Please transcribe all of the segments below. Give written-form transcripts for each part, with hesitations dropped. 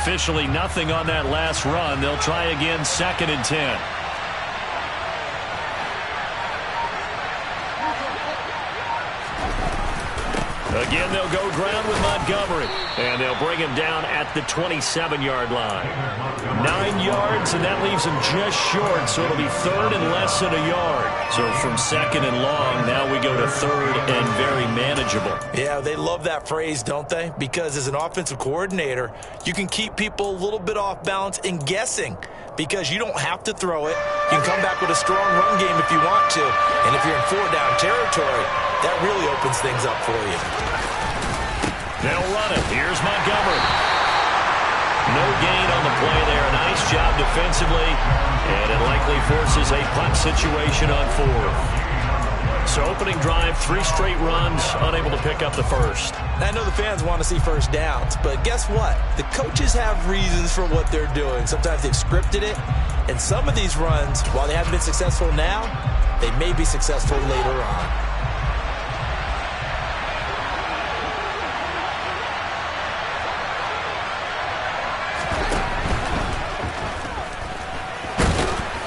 officially nothing on that last run. They'll try again, 2nd and 10. Again, they'll go ground with Montgomery. And they'll bring him down at the 27-yard line. 9 yards, and that leaves him just short, so it'll be 3rd and less than a yard. So from 2nd and long, now we go to 3rd and very manageable. Yeah, they love that phrase, don't they? Because as an offensive coordinator, you can keep people a little bit off balance and guessing, because you don't have to throw it. You can come back with a strong run game if you want to. And if you're in 4-down territory, that really opens things up for you. They'll run it. Here's Montgomery. No gain on the play there. Nice job defensively. And it likely forces a punt situation on 4th. So opening drive, 3 straight runs, unable to pick up the first. I know the fans want to see first downs, but guess what? The coaches have reasons for what they're doing. Sometimes they've scripted it, and some of these runs, while they haven't been successful now, they may be successful later on.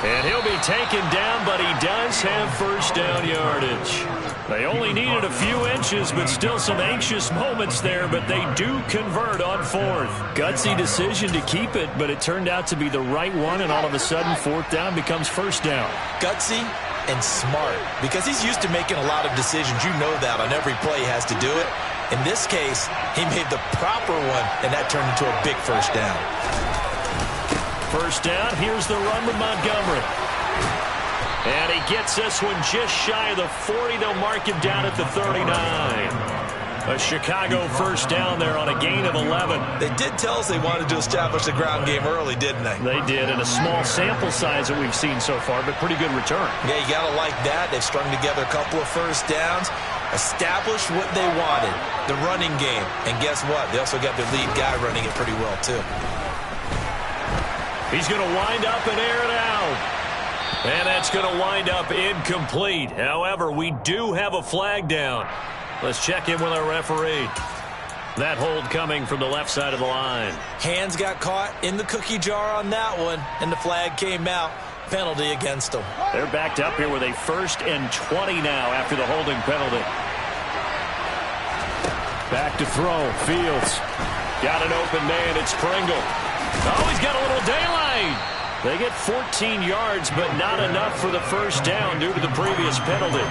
And he'll be taken down, but he does have first down yardage. They only needed a few inches, but still some anxious moments there, but they do convert on 4th. Gutsy decision to keep it, but it turned out to be the right one, and all of a sudden 4th down becomes first down. Gutsy and smart, because he's used to making a lot of decisions. You know that on every play he has to do it. In this case, he made the proper one, and that turned into a big first down. First down, here's the run with Montgomery. And he gets this one just shy of the 40. They'll mark him down at the 39. A Chicago first down there on a gain of 11. They did tell us they wanted to establish the ground game early, didn't they? They did, in a small sample size that we've seen so far, but pretty good return. Yeah, you got to like that. They've strung together a couple of first downs, established what they wanted, the running game. And guess what? They also got their lead guy running it pretty well, too. He's going to wind up and air it out. And that's going to wind up incomplete. However, we do have a flag down. Let's check in with our referee. That hold coming from the left side of the line. Hands got caught in the cookie jar on that one, and the flag came out. Penalty against them. They're backed up here with a 1st and 20 now after the holding penalty. Back to throw. Fields. Got an open man. It's Pringle. Oh, he's got a little daylight. They get 14 yards, but not enough for the first down due to the previous penalty.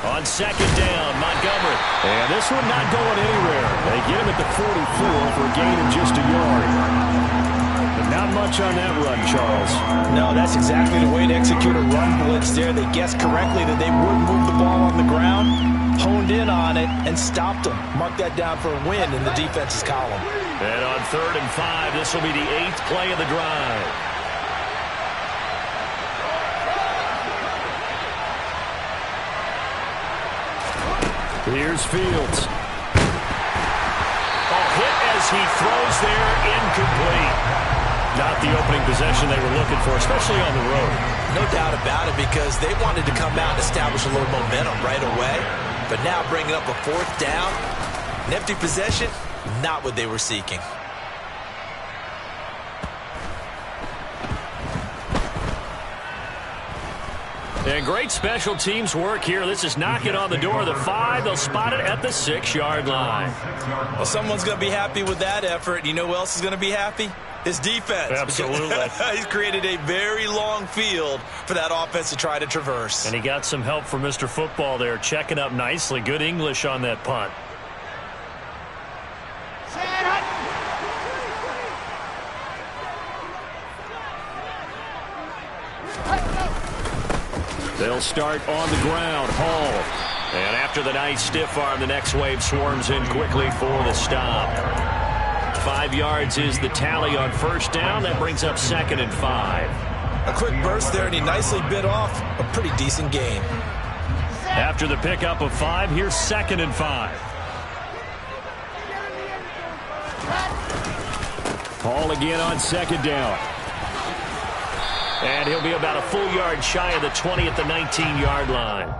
On 2nd down, Montgomery. And this one not going anywhere. They get him at the 44 for a gain of just a yard. But not much on that run, Charles. No, that's exactly the way to execute a run blitz there. They guessed correctly that they would move the ball on the ground, honed in on it, and stopped them. Mark that down for a win in the defense's column. And on 3rd and 5, this will be the 8th play of the drive. Here's Fields. Hit as he throws there, incomplete. Not the opening possession they were looking for, especially on the road. No doubt about it, because they wanted to come out and establish a little momentum right away. But now bringing up a 4th down, an empty possession, not what they were seeking. And great special teams work here. This is knocking on the door of the 5. They'll spot it at the 6-yard line. Well, someone's going to be happy with that effort. You know who else is going to be happy? His defense. Absolutely. He's created a very long field for that offense to try to traverse. And he got some help from Mr. Football there, checking up nicely. Good English on that punt. They'll start on the ground. Hall. And after the nice stiff arm, the next wave swarms in quickly for the stop. 5 yards is the tally on first down. That brings up 2nd and 5. A quick burst there, and he nicely bit off a pretty decent gain. After the pickup of 5, here's 2nd and 5. Hall again on 2nd down. And he'll be about a full yard shy of the 20 at the 19-yard line.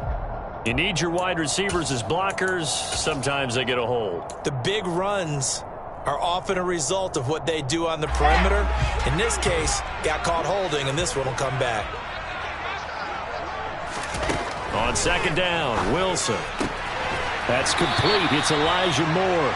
You need your wide receivers as blockers. Sometimes they get a hold. The big runs are often a result of what they do on the perimeter. In this case, got caught holding, and this one will come back. On 2nd down, Wilson. That's complete. It's Elijah Moore.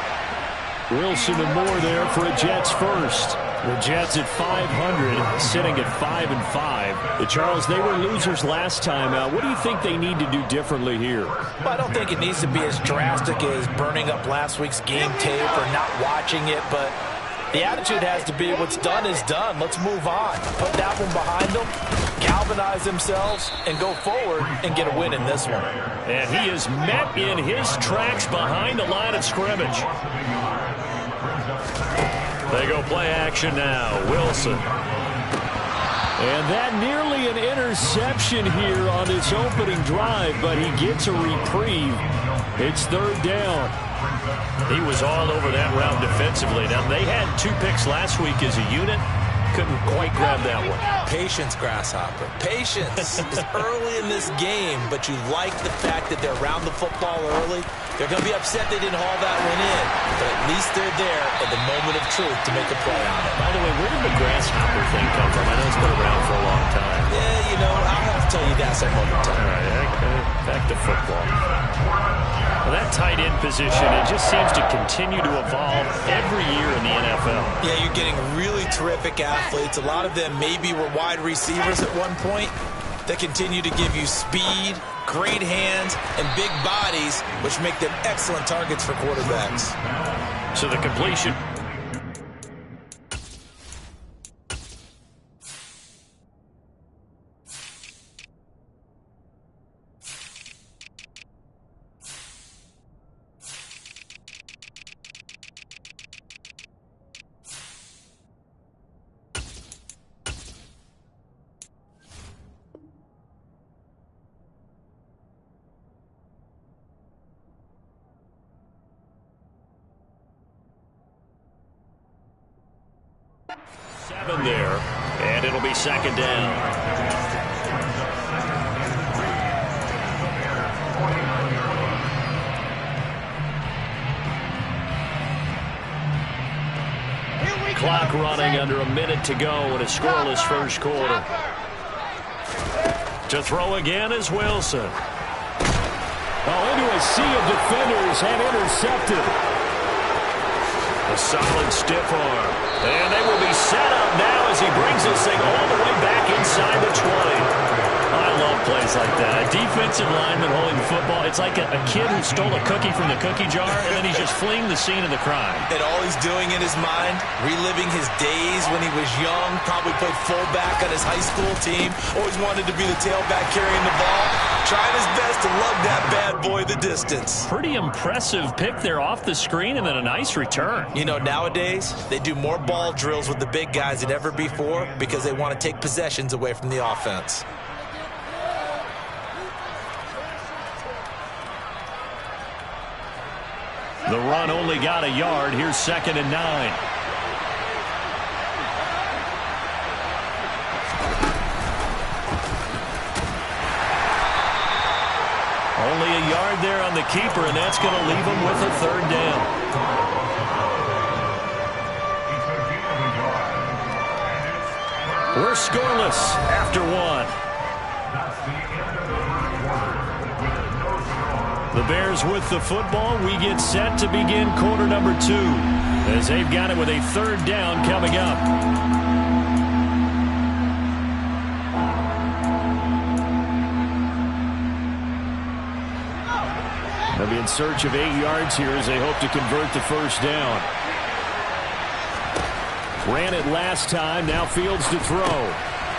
Wilson and Moore there for a Jets first. The Jets at 500, sitting at 5-5. Charles, they were losers last time out. What do you think they need to do differently here? Well, I don't think it needs to be as drastic as burning up last week's game tape or not watching it, but the attitude has to be what's done is done. Let's move on. Put that one behind them, galvanize themselves, and go forward and get a win in this one. And he is met in his tracks behind the line of scrimmage. They go play action now. Wilson. And that nearly an interception here on this opening drive, but he gets a reprieve. It's 3rd down. He was all over that route defensively. Now, they had 2 picks last week as a unit. Couldn't quite grab that one. Patience, Grasshopper. Patience is early in this game, but you like the fact that they're around the football early. They're going to be upset they didn't haul that one in, but at least they're there at the moment of truth to make a play on it. By the way, where did the Grasshopper thing come from? I know it's been around for a long time. Yeah, you know, I'll have to tell you that some other time. All right, back to football. Well, that tight end position, it just seems to continue to evolve every year in the NFL. Yeah, you're getting really terrific athletes. A lot of them maybe were wide receivers at one point that continue to give you speed, great hands, and big bodies, which make them excellent targets for quarterbacks. So the completion. There, and it'll be 2nd down. Clock running under a minute to go in a scoreless first quarter. To throw again is Wilson. Oh, into a sea of defenders and intercepted. A solid stiff arm. And they will be set up now as he brings this thing all the way back inside the 20. I love plays like that. A defensive lineman holding the football. It's like a kid who stole a cookie from the cookie jar, and then he's just fleeing the scene of the crime. And all he's doing in his mind, reliving his days when he was young, probably played fullback on his high school team, always wanted to be the tailback carrying the ball, trying his best to lug that bad boy the distance. Pretty impressive pick there off the screen, and then a nice return. You know, nowadays, they do more ball drills with the big guys than ever before because they want to take possessions away from the offense. The run only got a yard. Here's 2nd and 9. Only a yard there on the keeper, and that's going to leave him with a 3rd down. We're scoreless after 1. The Bears with the football. We get set to begin quarter number 2 as they've got it with a 3rd down coming up. They'll be in search of 8 yards here as they hope to convert the 1st down. Ran it last time. Now Fields to throw.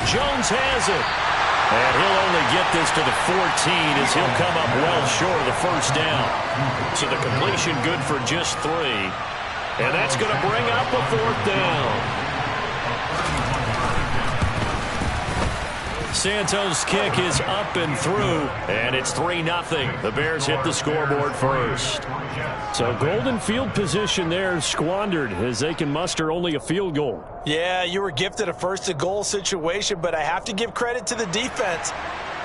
Jones has it. And he'll only get this to the 14 as he'll come up well short of the 1st down. So the completion good for just 3. And that's going to bring up a 4th down. Santos' kick is up and through, and it's 3-0. The Bears hit the scoreboard first. So golden field position there squandered as they can muster only a field goal. Yeah, you were gifted a first-and-goal situation, but I have to give credit to the defense.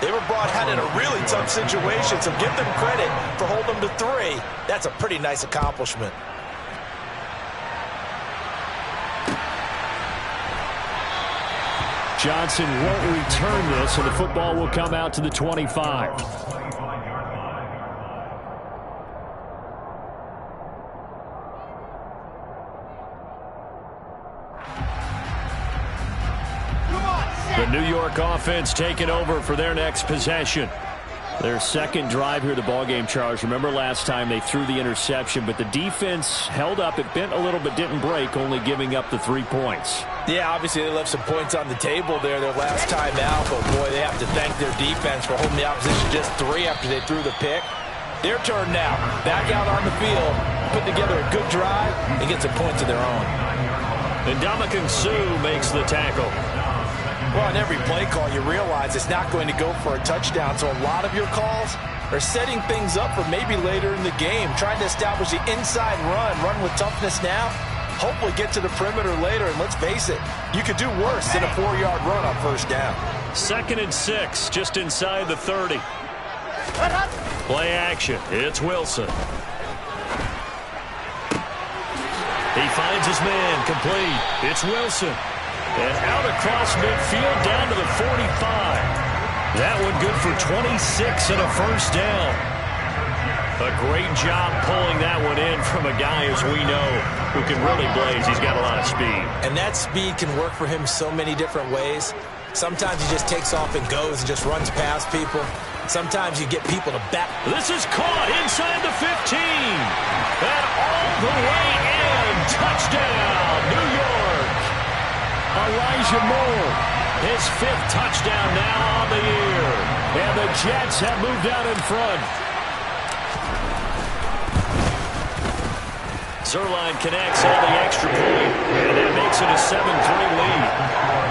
They were brought out in a really tough situation, so give them credit for holding them to 3. That's a pretty nice accomplishment. Johnson won't return this, and the football will come out to the 25. The New York offense taking over for their next possession. Their second drive here of the ballgame, Charles. Remember last time they threw the interception, but the defense held up. It bent a little but didn't break, only giving up the 3 points. Yeah, obviously they left some points on the table there their last time out, but boy, they have to thank their defense for holding the opposition just 3 after they threw the pick. Their turn now. Back out on the field, put together a good drive, and get some points of their own. And Ndamukong Suh makes the tackle. Well, on every play call, you realize it's not going to go for a touchdown, so a lot of your calls are setting things up for maybe later in the game, trying to establish the inside run with toughness now, hopefully get to the perimeter later, and let's face it, you could do worse than a 4-yard run on first down. 2nd and 6, just inside the 30. Play action, it's Wilson. He finds his man, complete. It's Wilson. And out across midfield down to the 45. That one good for 26 and a first down. A great job pulling that one in from a guy, as we know, who can really blaze. He's got a lot of speed. And that speed can work for him so many different ways. Sometimes he just takes off and goes and just runs past people. Sometimes you get people to back. This is caught inside the 15. And all the way in. Touchdown, New York. Elijah Moore, his 5th touchdown now on the year. And the Jets have moved out in front. Zuerlein connects on the extra point, and that makes it a 7-3 lead.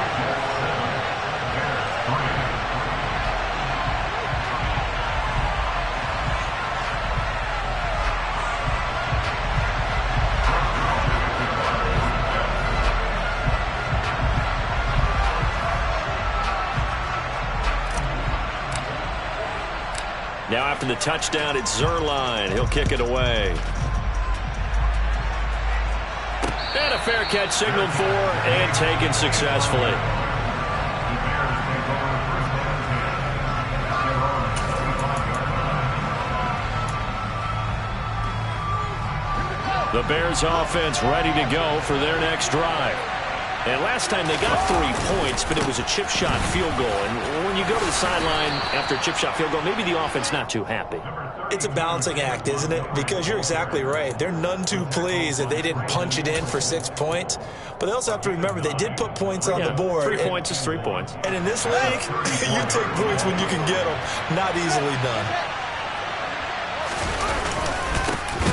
Now after the touchdown, it's Zuerlein. He'll kick it away. And a fair catch signaled for and taken successfully. The Bears offense ready to go for their next drive. And last time they got 3 points, but it was a chip shot field goal. And when you go to the sideline after a chip shot field goal, maybe the offense not too happy. It's a balancing act, isn't it? Because you're exactly right. They're none too pleased that they didn't punch it in for 6 points. But they also have to remember they did put points on the board. 3 points is 3 points. And in this league, you take points when you can get them. Not easily done.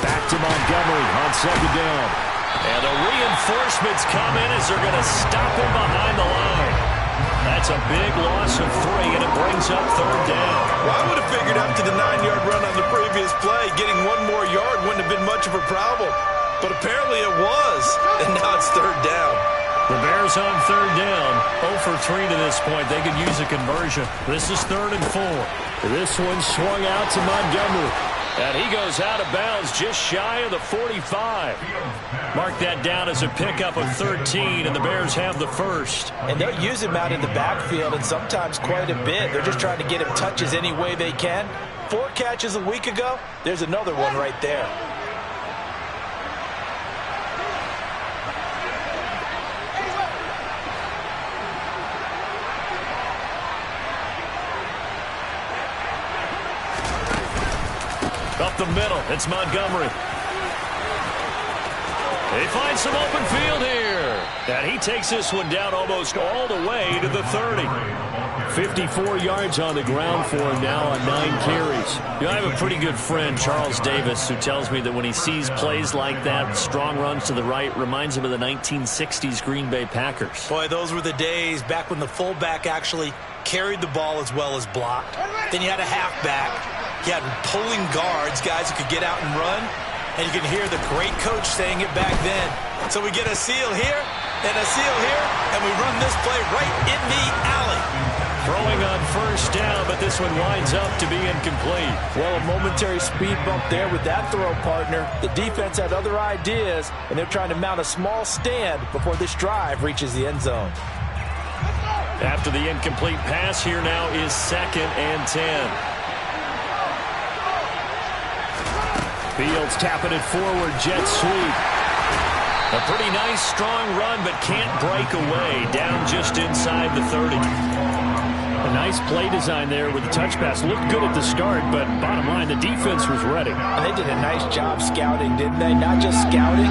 Back to Montgomery on 2nd down. And the reinforcements come in as they're going to stop him behind the line. That's a big loss of 3, and it brings up 3rd down. Well, I would have figured after the 9-yard run on the previous play, getting 1 more yard wouldn't have been much of a problem. But apparently it was, and now it's 3rd down. The Bears on 3rd down, 0 for 3 to this point. They could use a conversion. This is 3rd and 4. This one swung out to Montgomery. And he goes out of bounds just shy of the 45. Mark that down as a pickup of 13, and the Bears have the first. And they'll use him out in the backfield, and sometimes quite a bit. They're just trying to get him touches any way they can. 4 catches a week ago. There's another one right there. Up the middle, it's Montgomery. They find some open field here. And he takes this one down almost all the way to the 30. 54 yards on the ground for him now on 9 carries. You know, I have a pretty good friend, Charles Davis, who tells me that when he sees plays like that, strong runs to the right, reminds him of the 1960s Green Bay Packers. Boy, those were the days back when the fullback actually carried the ball as well as blocked. Then you had a halfback. You had pulling guards, guys who could get out and run. And you can hear the great coach saying it back then. So we get a seal here and a seal here, and we run this play right in the alley. Throwing on first down, but this one winds up to be incomplete. Well, a momentary speed bump there with that throw, partner. The defense had other ideas, and they're trying to mount a small stand before this drive reaches the end zone. After the incomplete pass, here now is 2nd and 10. Fields tapping it forward, jet sweep. A pretty nice, strong run, but can't break away. Down just inside the 30. A nice play design there with the touch pass. Looked good at the start, but bottom line, the defense was ready. And they did a nice job scouting, didn't they? Not just scouting,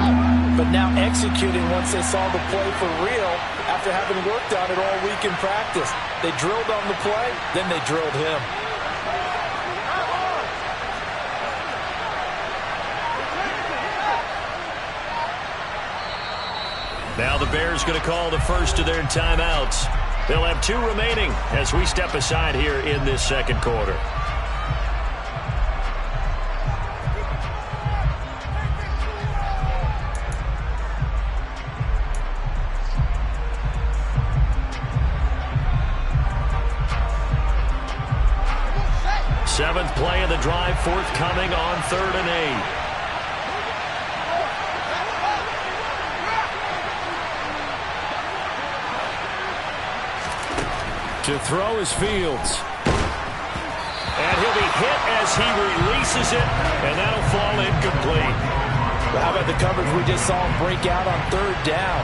but now executing once they saw the play for real after having worked on it all week in practice. They drilled on the play, then they drilled him. Now the Bears going to call the first of their timeouts. They'll have 2 remaining as we step aside here in this second quarter. Seventh play of the drive forthcoming on 3rd and 8. To throw is Fields. And he'll be hit as he releases it, and that'll fall incomplete. But how about the coverage we just saw him break out on 3rd down?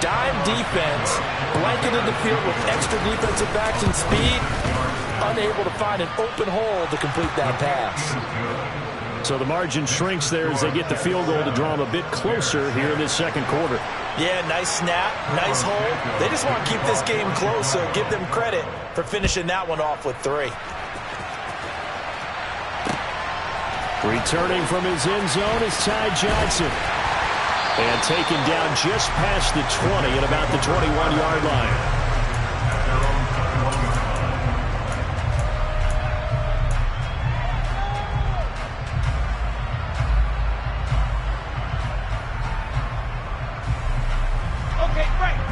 Dime defense, blanketed the field with extra defensive backs and speed, unable to find an open hole to complete that pass. So the margin shrinks there as they get the field goal to draw them a bit closer here in this second quarter. Yeah, nice snap, nice hold. They just want to keep this game close, so give them credit for finishing that one off with 3. Returning from his end zone is Ty Johnson. And taken down just past the 20 at about the 21-yard line.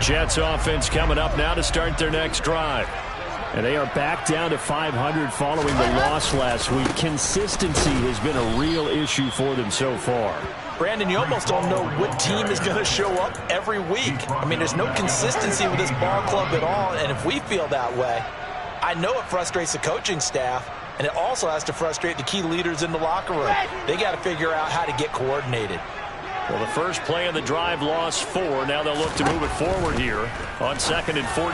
Jets offense coming up now to start their next drive. And they are back down to 500 following the loss last week. Consistency has been a real issue for them so far. Brandon, you almost don't know what team is going to show up every week. I mean, there's no consistency with this ball club at all, and if we feel that way, I know it frustrates the coaching staff, and it also has to frustrate the key leaders in the locker room. They got to figure out how to get coordinated. Well, the first play of the drive lost 4. Now they'll look to move it forward here on 2nd and 14.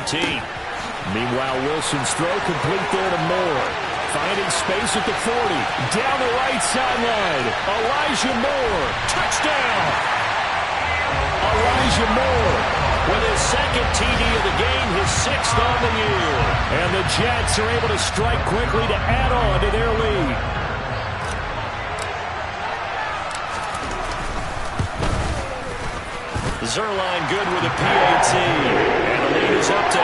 Meanwhile, Wilson's throw complete there to Moore. Finding space at the 40. Down the right sideline. Elijah Moore. Touchdown. Elijah Moore with his 2nd TD of the game, his 6th on the year. And the Jets are able to strike quickly to add on to their lead. Zuerlein good with a PAT. And the lead is up to 8.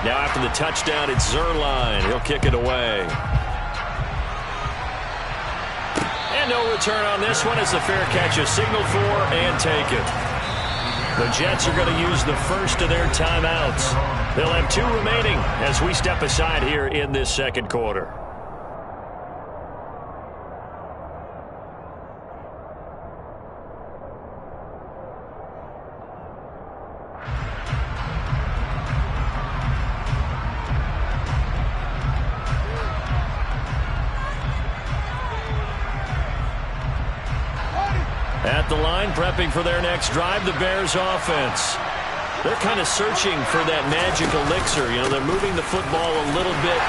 Now after the touchdown, it's Zuerlein. He'll kick it away. And no return on this one as the fair catch is signaled for and taken. The Jets are going to use the first of their timeouts. They'll have 2 remaining as we step aside here in this second quarter. At the line, prepping for their next drive, the Bears offense. They're kind of searching for that magic elixir. You know, they're moving the football a little bit,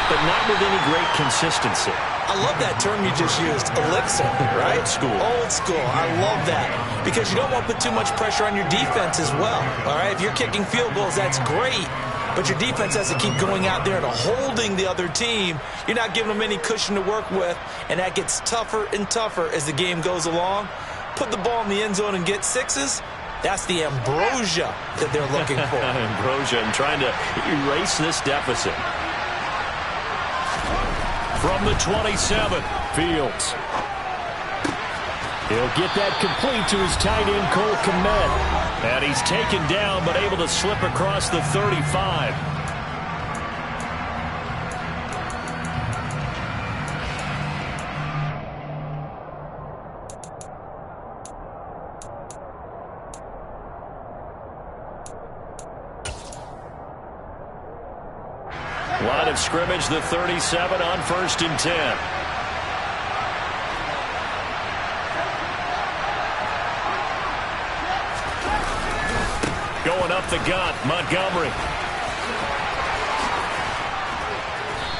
but not with any great consistency. I love that term you just used, elixir, right? Old school. Old school. I love that because you don't want to put too much pressure on your defense as well, all right? If you're kicking field goals, that's great, but your defense has to keep going out there and holding the other team. You're not giving them any cushion to work with, and that gets tougher and tougher as the game goes along. Put the ball in the end zone and get sixes. That's the ambrosia that they're looking for. Ambrosia and trying to erase this deficit. From the 27, Fields. He'll get that complete to his tight end, Cole Kmet. And he's taken down, but able to slip across the 35. Line of scrimmage, the 37 on 1st and 10. Going up the gut, Montgomery.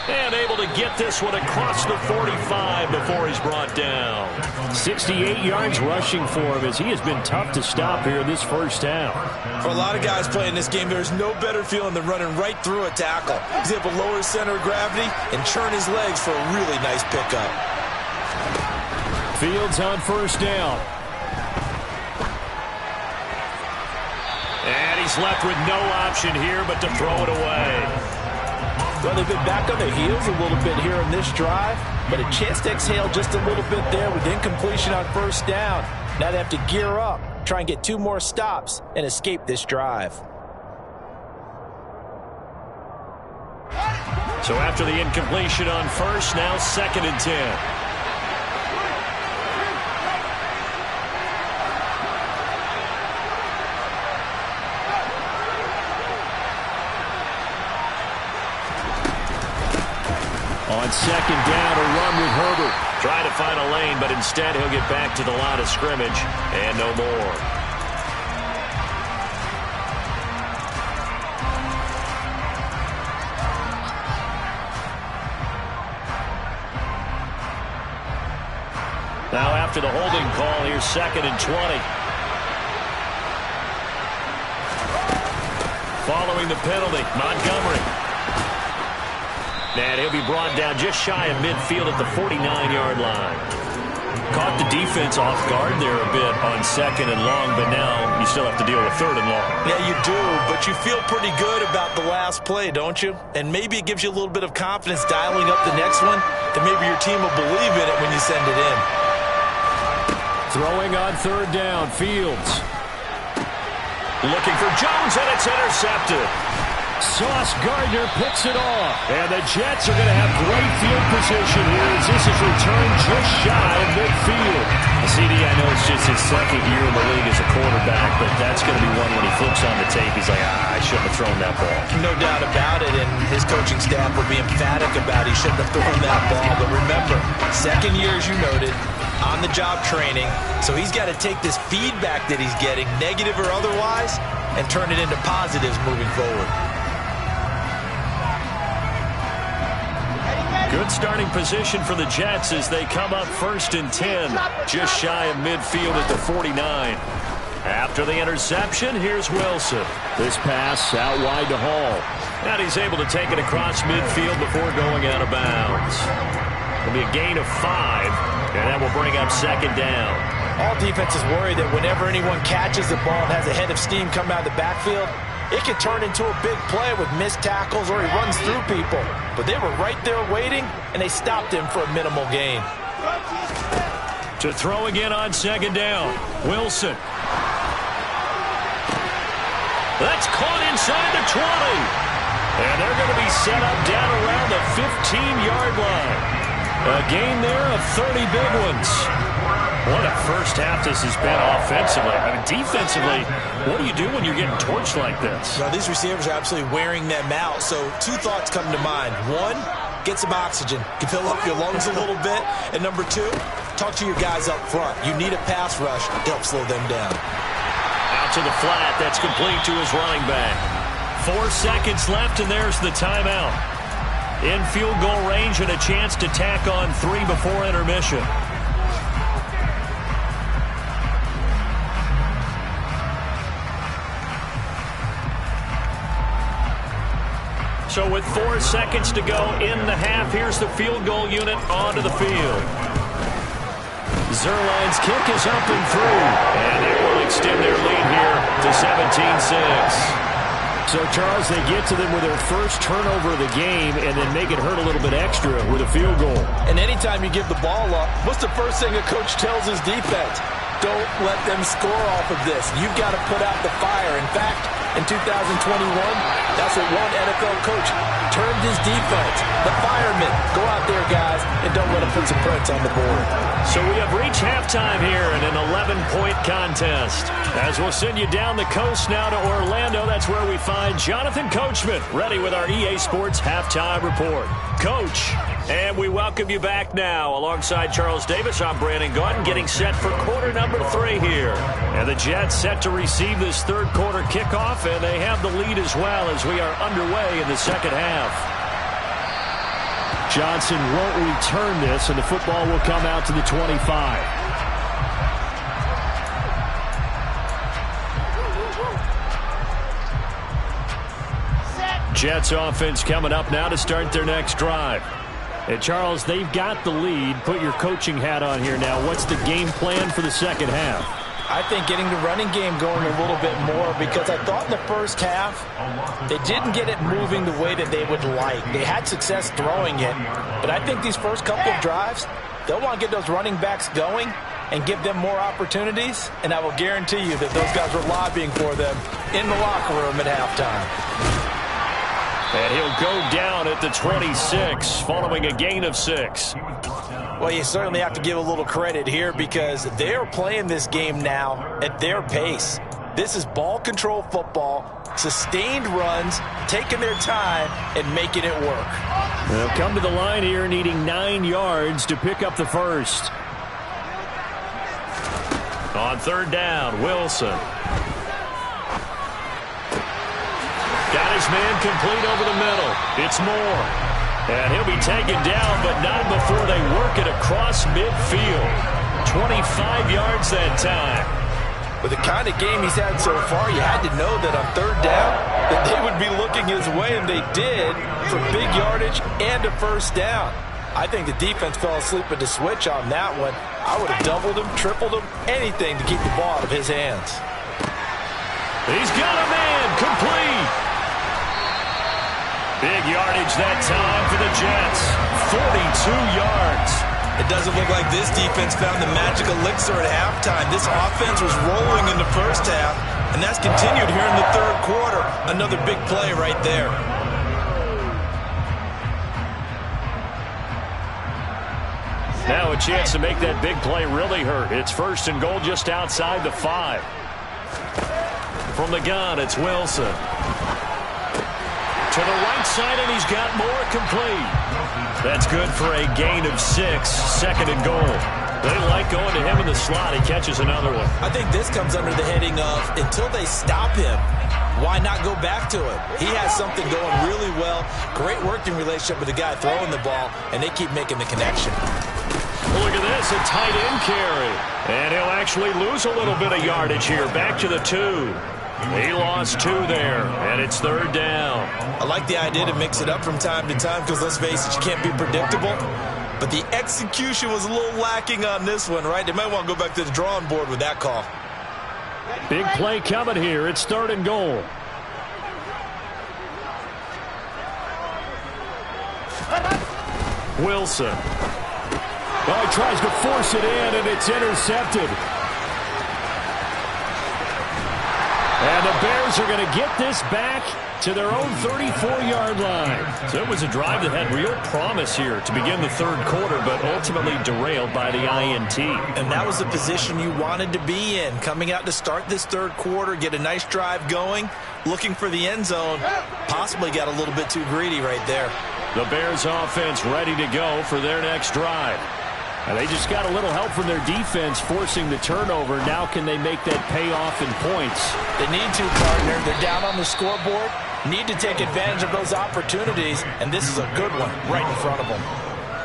And able to get this one across the 45 before he's brought down. 68 yards rushing for him as he has been tough to stop here this first half. For a lot of guys playing this game, there's no better feeling than running right through a tackle. He's able to lower his center of gravity and churn his legs for a really nice pickup. Fields on 1st down. And he's left with no option here but to throw it away. Well, they've been back on their heels a little bit here in this drive, but a chance to exhale just a little bit there with incompletion on 1st down. Now they have to gear up, try and get 2 more stops, and escape this drive. So after the incompletion on 1st, now 2nd and 10. On 2nd down, a run with Herbert. Trying to find a lane, but instead he'll get back to the line of scrimmage and no more. Now after the holding call, here's 2nd and 20. Following the penalty, Montgomery. And he'll be brought down just shy of midfield at the 49-yard line. Caught the defense off guard there a bit on 2nd and long, but now you still have to deal with 3rd and long. Yeah, you do, but you feel pretty good about the last play, don't you? And maybe it gives you a little bit of confidence dialing up the next one, that maybe your team will believe in it when you send it in. Throwing on 3rd down, Fields. Looking for Jones, and it's intercepted. Sauce Gardner picks it off. And the Jets are going to have great field position here as this is returned just shy of midfield. CD, I know it's just his 2nd year in the league as a quarterback, but that's going to be one when he flips on the tape. He's like, I shouldn't have thrown that ball. No doubt about it, and his coaching staff will be emphatic about he shouldn't have thrown that ball. But remember, 2nd year, as you noted, on-the-job training, so he's got to take this feedback that he's getting, negative or otherwise, and turn it into positives moving forward. Good starting position for the Jets as they come up 1st and 10, just shy of midfield at the 49. After the interception, here's Wilson. This pass out wide to Hall. And he's able to take it across midfield before going out of bounds. It'll be a gain of 5, and that will bring up 2nd down. All defenses worry that whenever anyone catches the ball and has a head of steam come out of the backfield, it can turn into a big play with missed tackles or he runs through people. But they were right there waiting, and they stopped him for a minimal gain. To throw again on 2nd down, Wilson. That's caught inside the 20. And they're going to be set up down around the 15-yard line. A gain there of 30 big ones. What a first half this has been offensively. I mean, defensively, what do you do when you're getting torched like this? Well, these receivers are absolutely wearing them out. So 2 thoughts come to mind. 1, get some oxygen. You fill up your lungs a little bit. And number 2, talk to your guys up front. You need a pass rush to help slow them down. Out to the flat. That's complete to his running back. 4 seconds left, and there's the timeout. In field goal range and a chance to tack on 3 before intermission. So with 4 seconds to go in the half, here's the field goal unit onto the field. Zuerlein's kick is up and through, and it will extend their lead here to 17-6. So, Charles, they get to them with their first turnover of the game and then make it hurt a little bit extra with a field goal. And anytime you give the ball up, what's the first thing a coach tells his defense? Don't let them score off of this. You've got to put out the fire. In fact, in 2021, that's what one NFL coach termed his defense. The firemen. Go out there, guys, and don't let them put some points on the board. So we have reached halftime here in an 11-point contest. As we'll send you down the coast now to Orlando, that's where we find Jonathan Coachman ready with our EA Sports Halftime Report. Coach, and we welcome you back now. Alongside Charles Davis, I'm Brandon Gaudin, getting set for quarter number 3 here. And the Jets set to receive this third quarter kickoff, and they have the lead as well as we are underway in the second half. Johnson won't return this, and the football will come out to the 25. Jets offense coming up now to start their next drive. And Charles, they've got the lead. Put your coaching hat on here now. What's the game plan for the second half? I think getting the running game going a little bit more, because I thought in the first half they didn't get it moving the way that they would like. They had success throwing it, but I think these first couple of drives, they'll want to get those running backs going and give them more opportunities, and I will guarantee you that those guys were lobbying for them in the locker room at halftime. And he'll go down at the 26 following a gain of 6. Well, you certainly have to give a little credit here because they're playing this game now at their pace. This is ball control football, sustained runs, taking their time, and making it work. They'll come to the line here needing 9 yards to pick up the first. On third down, Wilson. Got his man complete over the middle. It's Moore. And he'll be taken down, but not before they work it across midfield. 25 yards that time. With the kind of game he's had so far, you had to know that on third down that they would be looking his way, and they did, for big yardage and a first down. I think the defense fell asleep at the switch on that one. I would have doubled him, tripled him, anything to keep the ball out of his hands. He's got a man complete. Big yardage that time for the Jets. 42 yards. It doesn't look like this defense found the magic elixir at halftime. This offense was rolling in the first half, and that's continued here in the third quarter. Another big play right there. Now a chance to make that big play really hurt. It's first and goal just outside the 5. From the gun, it's Wilson. To the right side, and he's got more complete. That's good for a gain of 6, second and goal. They like going to him in the slot. He catches another one. I think this comes under the heading of until they stop him, why not go back to it? He has something going really well. Great working relationship with the guy throwing the ball, and they keep making the connection. Look at this, a tight end carry. And he'll actually lose a little bit of yardage here. Back to the 2. He lost 2 there, and it's third down. I like the idea to mix it up from time to time because, let's face it, you can't be predictable. But the execution was a little lacking on this one, right? They might want to go back to the drawing board with that call. Big play coming here. It's third and goal. Wilson. Well, he tries to force it in, and it's intercepted. And the Bears are going to get this back to their own 34-yard line. So it was a drive that had real promise here to begin the third quarter, but ultimately derailed by the INT. And that was the position you wanted to be in. Coming out to start this third quarter, get a nice drive going, looking for the end zone. Possibly got a little bit too greedy right there. The Bears offense ready to go for their next drive. And they just got a little help from their defense forcing the turnover. Now can they make that pay off in points? They need to, partner. They're down on the scoreboard. Need to take advantage of those opportunities, and this is a good one right in front of them.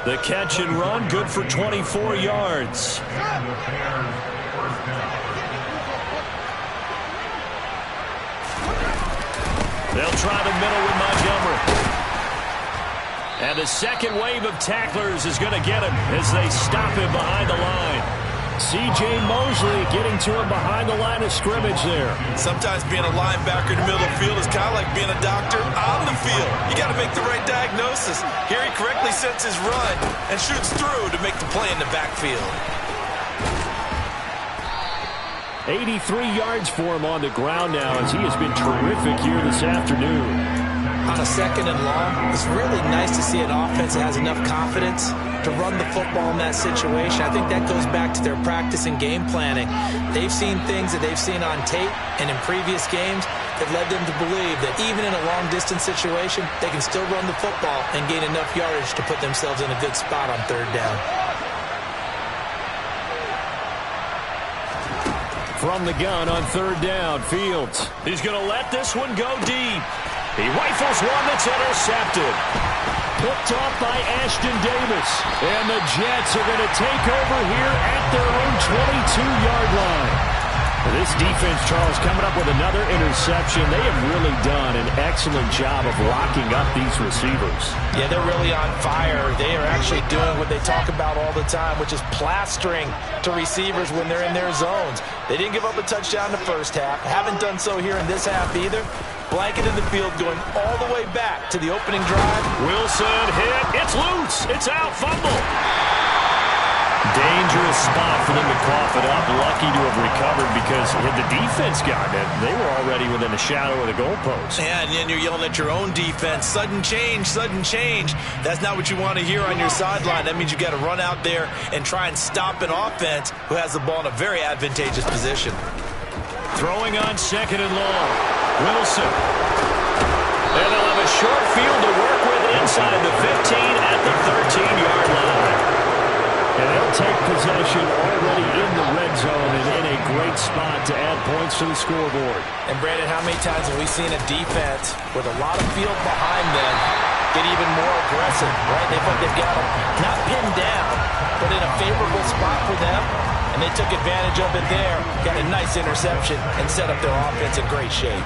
The catch and run, good for 24 yards. They'll try the middle with Montgomery. And the second wave of tacklers is going to get him as they stop him behind the line. C.J. Mosley getting to him behind the line of scrimmage there. Sometimes being a linebacker in the middle of the field is kind of like being a doctor on the field. You got to make the right diagnosis. Here he correctly sets his run and shoots through to make the play in the backfield. 83 yards for him on the ground now as he has been terrific here this afternoon. On a second and long, it's really nice to see an offense that has enough confidence to run the football in that situation. I think that goes back to their practice and game planning. They've seen things that they've seen on tape and in previous games that led them to believe that even in a long-distance situation, they can still run the football and gain enough yardage to put themselves in a good spot on third down. From the gun on third down, Fields. He's going to let this one go deep. He rifles one that's intercepted. Picked off by Ashton Davis. And the Jets are going to take over here at their own 22-yard line. This defense, Charles, coming up with another interception. They have really done an excellent job of locking up these receivers. Yeah, they're really on fire. They are actually doing what they talk about all the time, which is plastering to receivers when they're in their zones. They didn't give up a touchdown in the first half. Haven't done so here in this half either. Blanket in the field going all the way back to the opening drive. Wilson hit. It's loose. It's out. Fumble. Dangerous spot for them to cough it up. Lucky to have recovered because had the defense gotten it, they were already within a shadow of the goalpost. Yeah, and then you're yelling at your own defense. Sudden change, sudden change. That's not what you want to hear on your sideline. That means you got to run out there and try and stop an offense who has the ball in a very advantageous position. Throwing on second and long. Wilson. And they'll have a short field to work with inside the 15 at the 13-yard line. And they'll take possession already in the red zone and in a great spot to add points to the scoreboard. And, Brandon, how many times have we seen a defense with a lot of field behind them get even more aggressive, right? They think they've got them not pinned down, but in a favorable spot for them. And they took advantage of it there, got a nice interception, and set up their offense in great shape.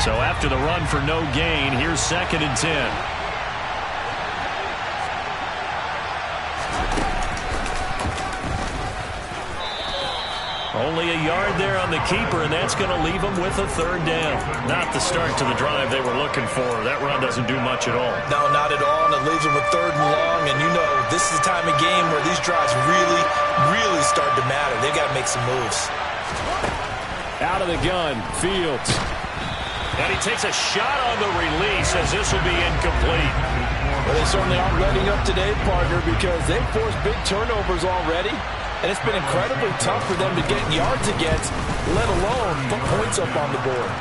So after the run for no gain, here's second and 10. Only a yard there on the keeper, and that's going to leave them with a third down. Not the start to the drive they were looking for. That run doesn't do much at all. No, not at all, and it leaves them with third and long. And you know, this is the time of game where these drives really, really start to matter. They've got to make some moves. Out of the gun, Fields. And he takes a shot on the release as this will be incomplete. Well, they certainly aren't letting up today, partner, because they've forced big turnovers already. And it's been incredibly tough for them to get yards against, let alone put points up on the board.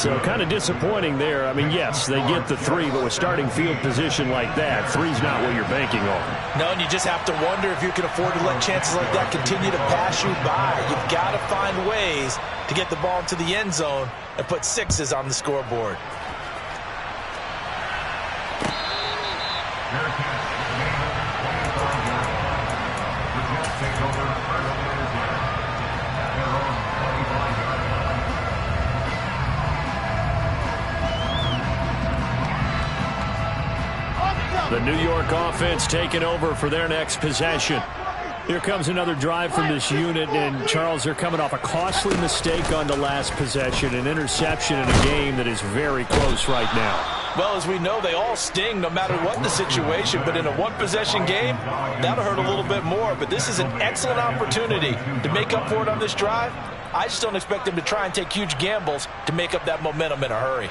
So kind of disappointing there. I mean, yes, they get the 3, but with starting field position like that, 3's not what you're banking on. No, and you just have to wonder if you can afford to let chances like that continue to pass you by. You've got to find ways to get the ball into the end zone and put 6s on the scoreboard. The New York offense taking over for their next possession. Here comes another drive from this unit, and Charles, they're coming off a costly mistake on the last possession, an interception in a game that is very close right now. Well, as we know, they all sting no matter what the situation, but in a one-possession game, that'll hurt a little bit more. But this is an excellent opportunity to make up for it on this drive. I just don't expect them to try and take huge gambles to make up that momentum in a hurry.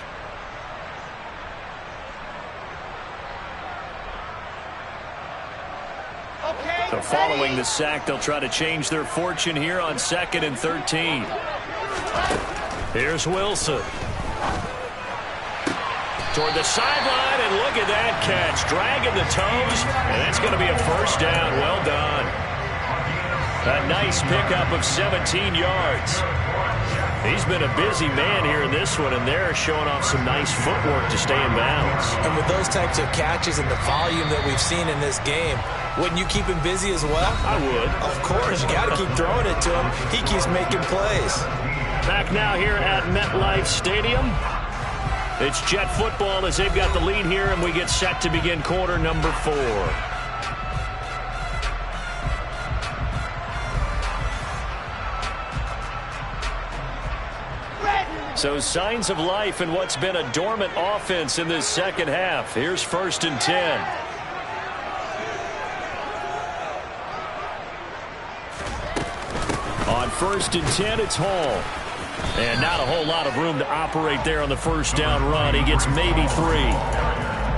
So following the sack, they'll try to change their fortune here on 2nd and 13. Here's Wilson. Toward the sideline, and look at that catch. Dragging the toes, and that's going to be a first down. Well done. A nice pickup of 17 yards. He's been a busy man here in this one, and they're showing off some nice footwork to stay in bounds. And with those types of catches and the volume that we've seen in this game, wouldn't you keep him busy as well? I would. Of course. You got to keep throwing it to him. He keeps making plays. Back now here at MetLife Stadium. It's Jet football as they've got the lead here, and we get set to begin quarter number 4. So signs of life in what's been a dormant offense in this second half. Here's 1st and 10. On 1st and 10, it's Hall. And not a whole lot of room to operate there on the first down run. He gets maybe 3.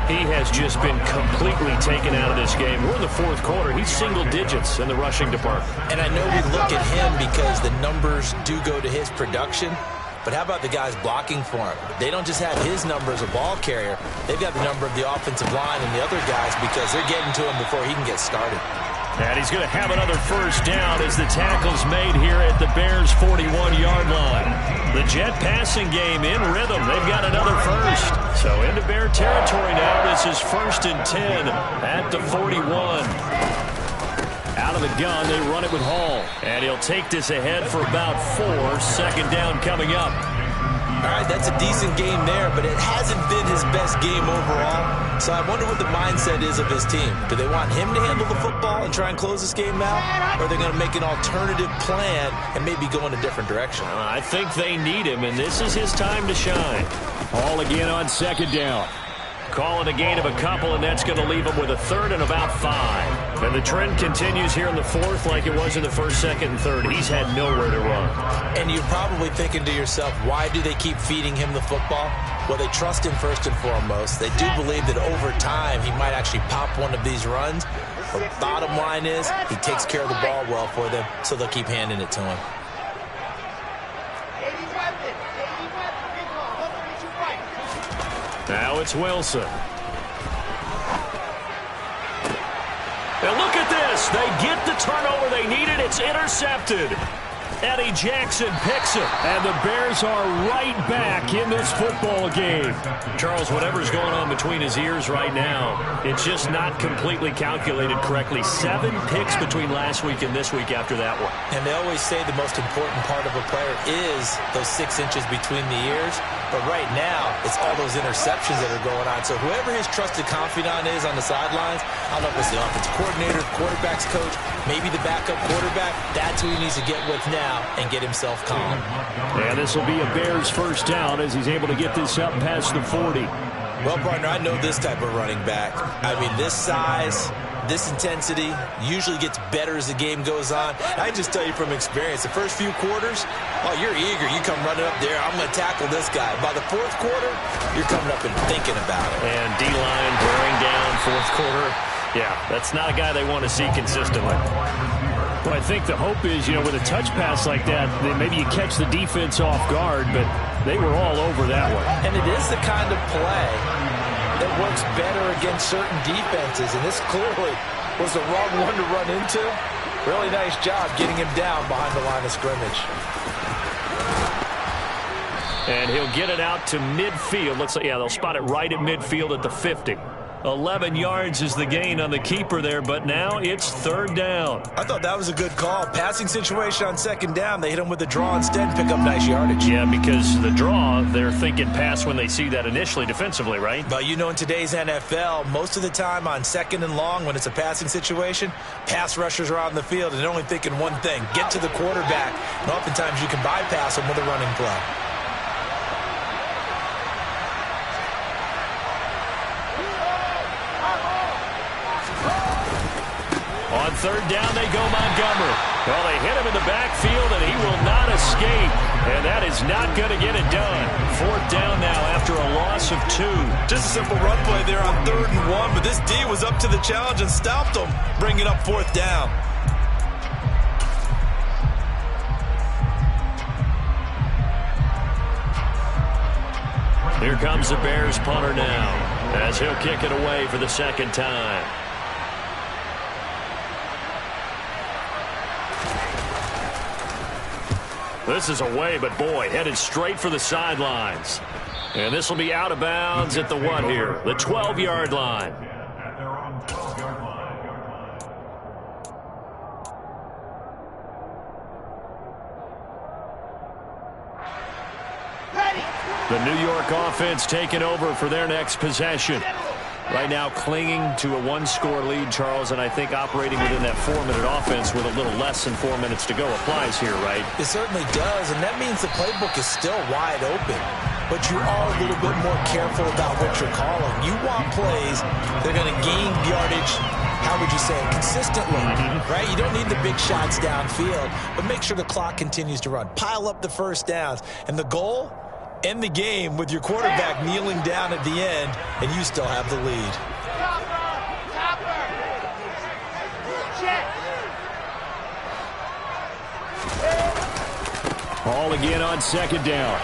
He has just been completely taken out of this game. We're in the 4th quarter. He's single digits in the rushing department. And I know we look at him because the numbers do go to his production. But how about the guys blocking for him? They don't just have his number as a ball carrier. They've got the number of the offensive line and the other guys because they're getting to him before he can get started. And he's going to have another first down as the tackle's made here at the Bears' 41-yard line. The Jet passing game in rhythm. They've got another first. So into Bear territory now. This is 1st and 10 at the 41. Out of the gun, they run it with Hall. And he'll take this ahead for about 4. 2nd down coming up. All right, that's a decent game there, but it hasn't been his best game overall. So I wonder what the mindset is of his team. Do they want him to handle the football and try and close this game out? Or are they going to make an alternative plan and maybe go in a different direction? I think they need him, and this is his time to shine. Hall again on 2nd down. Call it a gain of a couple, and that's going to leave him with a 3rd and about 5. And the trend continues here in the 4th like it was in the 1st, 2nd, and 3rd. He's had nowhere to run. And you're probably thinking to yourself, why do they keep feeding him the football? Well, they trust him first and foremost. They do believe that over time he might actually pop one of these runs. But bottom line is he takes care of the ball well for them, so they'll keep handing it to him. Now it's Wilson. And look at this. They get the turnover they needed. It's intercepted. Eddie Jackson picks it. And the Bears are right back in this football game. Charles, whatever's going on between his ears right now, it's just not completely calculated correctly. 7 picks between last week and this week after that one. And they always say the most important part of a player is those 6 inches between the ears. But right now, it's all those interceptions that are going on. So whoever his trusted confidant is on the sidelines, I don't know if it's the offensive coordinator, the quarterback's coach, maybe the backup quarterback, that's who he needs to get with now and get himself calm. And this will be a Bears first down as he's able to get this up past the 40. Well, partner, I know this type of running back. I mean, this size, this intensity usually gets better as the game goes on. I just tell you from experience, the first few quarters, oh, you're eager. You come running up there, I'm going to tackle this guy. By the 4th quarter, you're coming up and thinking about it. And D-line bearing down 4th quarter. Yeah, that's not a guy they want to see consistently. Well, I think the hope is, with a touch pass like that, then maybe you catch the defense off guard, but they were all over that one. And it is the kind of play that works better against certain defenses, and this clearly was the wrong one to run into. Really nice job getting him down behind the line of scrimmage. And he'll get it out to midfield. Looks like, yeah, they'll spot it right at midfield at the 50. 11 yards is the gain on the keeper there, but now it's 3rd down. I thought that was a good call. Passing situation on 2nd down. They hit him with the draw instead and pick up nice yardage. Yeah, because the draw, they're thinking pass when they see that initially defensively, right? But in today's NFL, most of the time on 2nd and long when it's a passing situation, pass rushers are on the field and they're only thinking one thing, get to the quarterback. And oftentimes you can bypass them with a running play. On 3rd down, they go Montgomery. Well, they hit him in the backfield, and he will not escape. And that is not going to get it done. 4th down now after a loss of 2. Just a simple run play there on 3rd and 1, but this D was up to the challenge and stopped him, bringing up 4th down. Here comes the Bears punter now, as he'll kick it away for the 2nd time. This is away, but boy, headed straight for the sidelines. And this will be out of bounds at the what here? The 12-yard line. The New York offense taking over for their next possession. Right now clinging to a one-score lead, Charles, and I think operating within that 4-minute offense with a little less than 4 minutes to go applies here, right? It certainly does, and that means the playbook is still wide open. But you are a little bit more careful about what you're calling. You want plays that are going to gain yardage, how would you say it, consistently, right? You don't need the big shots downfield, but make sure the clock continues to run. Pile up the first downs. And the goal? End the game with your quarterback kneeling down at the end, and you still have the lead. Ball again on second down.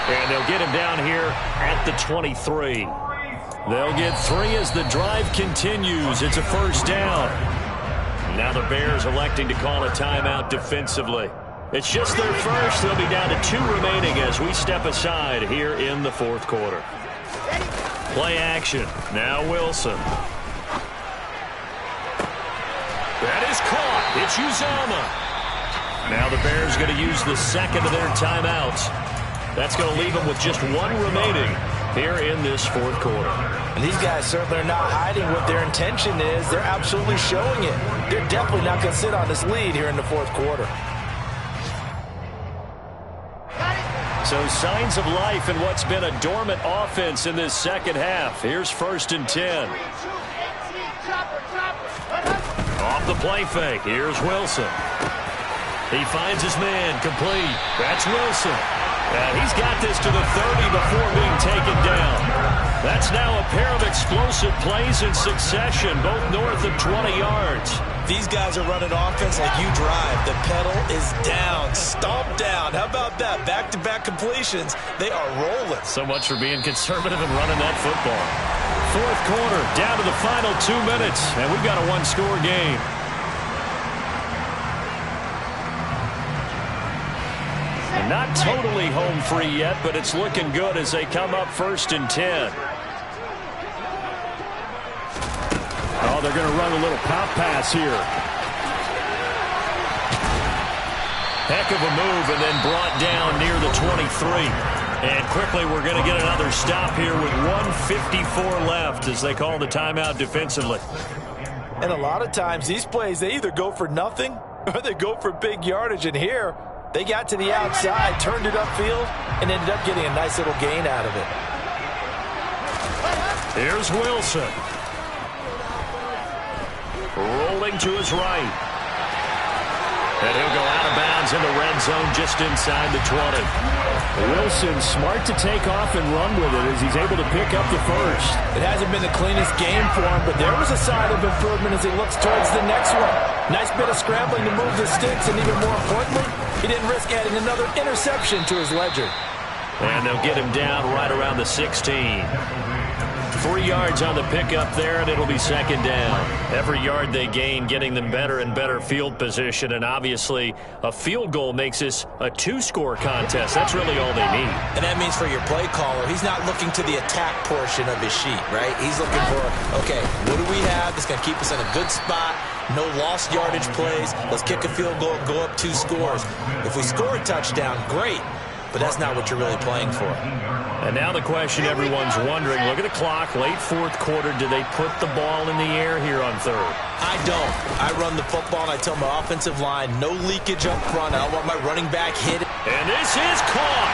And they'll get him down here at the 23. They'll get 3 as the drive continues. It's a first down. Now the Bears electing to call a timeout defensively. It's just their first. They'll be down to 2 remaining as we step aside here in the fourth quarter. Play action. Now Wilson. That is caught. It's Uzomah. Now the Bears going to use the second of their timeouts. That's going to leave them with just 1 remaining here in this fourth quarter. And these guys certainly are not hiding what their intention is. They're absolutely showing it. They're definitely not going to sit on this lead here in the fourth quarter. So signs of life in what's been a dormant offense in this second half. Here's 1st and 10. Off the play fake. Here's Wilson. He finds his man complete. That's Wilson. And he's got this to the 30 before being taken down. That's now a pair of explosive plays in succession, both north of 20 yards. These guys are running offense like you drive. The pedal is down, stomped down. How about that? Back-to-back completions. They are rolling. So much for being conservative and running that football. Fourth quarter, down to the final 2 minutes, and we've got a 1-score game. And not totally home free yet, but it's looking good as they come up 1st and 10. Oh, they're going to run a little pop pass here. Heck of a move, and then brought down near the 23. And quickly we're going to get another stop here with 1:54 left as they call the timeout defensively. And a lot of times these plays, they either go for nothing or they go for big yardage. And here, they got to the outside, turned it upfield, and ended up getting a nice little gain out of it. Here's Wilson. Rolling to his right. And he'll go out of bounds in the red zone just inside the 20. Wilson smart to take off and run with it as he's able to pick up the first. It hasn't been the cleanest game for him, but there was a sign of improvement as he looks towards the next one. Nice bit of scrambling to move the sticks, and even more importantly, he didn't risk adding another interception to his ledger. And they'll get him down right around the 16. 3 yards on the pickup there, and it'll be second down. Every yard they gain getting them better and better field position, and obviously a field goal makes this a 2-score contest. That's really all they need. And that means for your play caller, he's not looking to the attack portion of his sheet, right? He's looking for, okay, what do we have that's going to keep us in a good spot? No lost yardage plays. Let's kick a field goal and go up 2 scores. If we score a touchdown, great. But that's not what you're really playing for. And now the question everyone's wondering, look at the clock, late fourth quarter, do they put the ball in the air here on third? I don't. I run the football and I tell my offensive line, no leakage up front. I don't want my running back hit. And this is caught.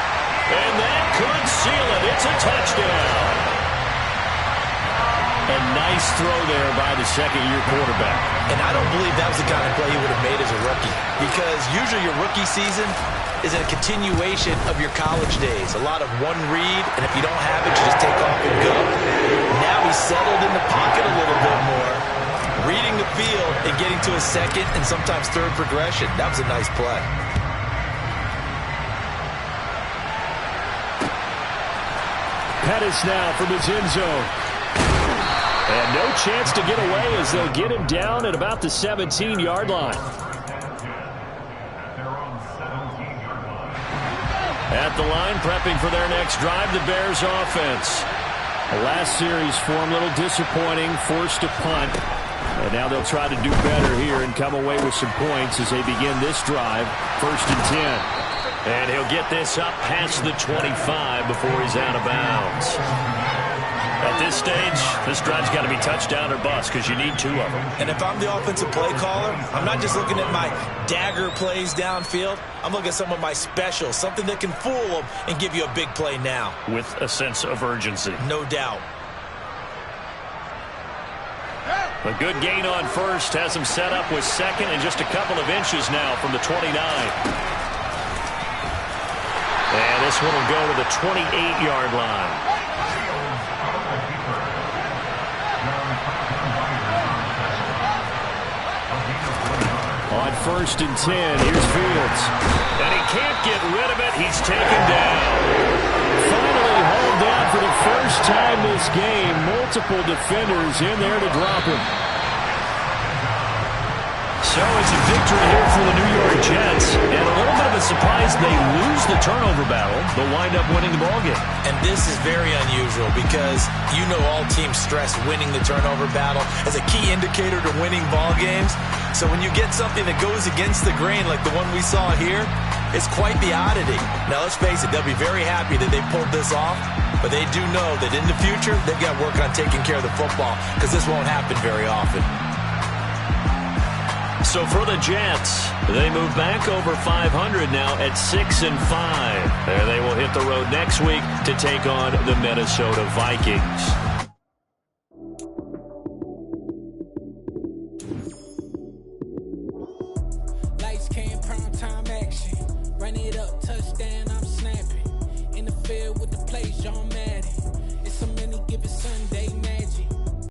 And that could seal it. It's a touchdown. A nice throw there by the second-year quarterback. And I don't believe that was the kind of play he would have made as a rookie. Because usually your rookie season is a continuation of your college days. A lot of one read, and if you don't have it, you just take off and go. Now he's settled in the pocket a little bit more, reading the field and getting to his second and sometimes third progression. That was a nice play. Pettis now from his end zone. And no chance to get away as they'll get him down at about the 17-yard line. At the line, prepping for their next drive, the Bears offense. The last series for them, a little disappointing, forced to punt. And now they'll try to do better here and come away with some points as they begin this drive. 1st and 10. And he'll get this up past the 25 before he's out of bounds. At this stage, this drive's got to be touchdown or bust because you need 2 of them. And if I'm the offensive play caller, I'm not just looking at my dagger plays downfield. I'm looking at some of my specials, something that can fool them and give you a big play now. With a sense of urgency. No doubt. A good gain on first has him set up with second and just a couple of inches now from the 29. And this one will go to the 28-yard line. On 1st and 10, here's Fields. And he can't get rid of it. He's taken down. Finally hauled down for the first time this game. Multiple defenders in there to drop him. So it's a victory here for the New York Jets. And a little bit of a surprise, they lose the turnover battle. They'll wind up winning the ballgame. And this is very unusual because you know all teams stress winning the turnover battle as a key indicator to winning ball games. So when you get something that goes against the grain like the one we saw here, it's quite the oddity. Now, let's face it, they'll be very happy that they pulled this off, but they do know that in the future, they've got to work on taking care of the football because this won't happen very often. So for the Jets, they move back over 500 now at 6-5. And they will hit the road next week to take on the Minnesota Vikings. Lights came, prime time action. Run it up, touchdown, I'm snapping. In the field with the plays, John Madden. It's a many given Sunday, man.